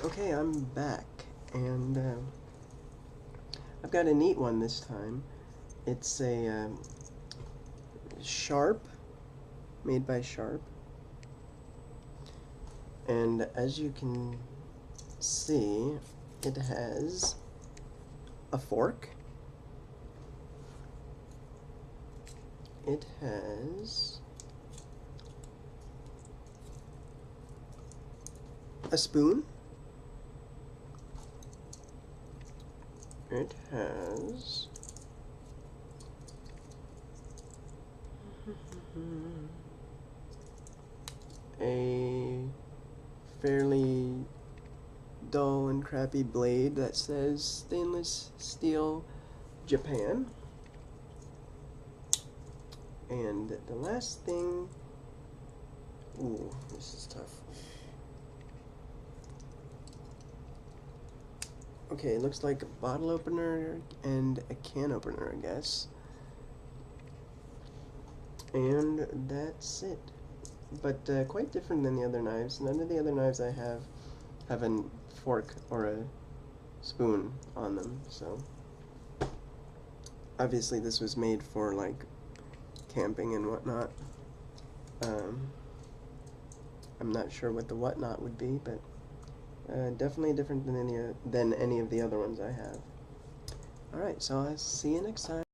Okay, I'm back, and I've got a neat one this time. It's a Sharp, made by Sharp, and as you can see, it has a fork, it has a spoon, it has a fairly dull and crappy blade that says stainless steel Japan. And the last thing, ooh, this is tough. Okay, it looks like a bottle opener and a can opener, I guess. And that's it. But quite different than the other knives. None of the other knives I have a fork or a spoon on them, so obviously this was made for like camping and whatnot. I'm not sure what the whatnot would be, but definitely different than any of the other ones I have. Alright, so I'll see you next time.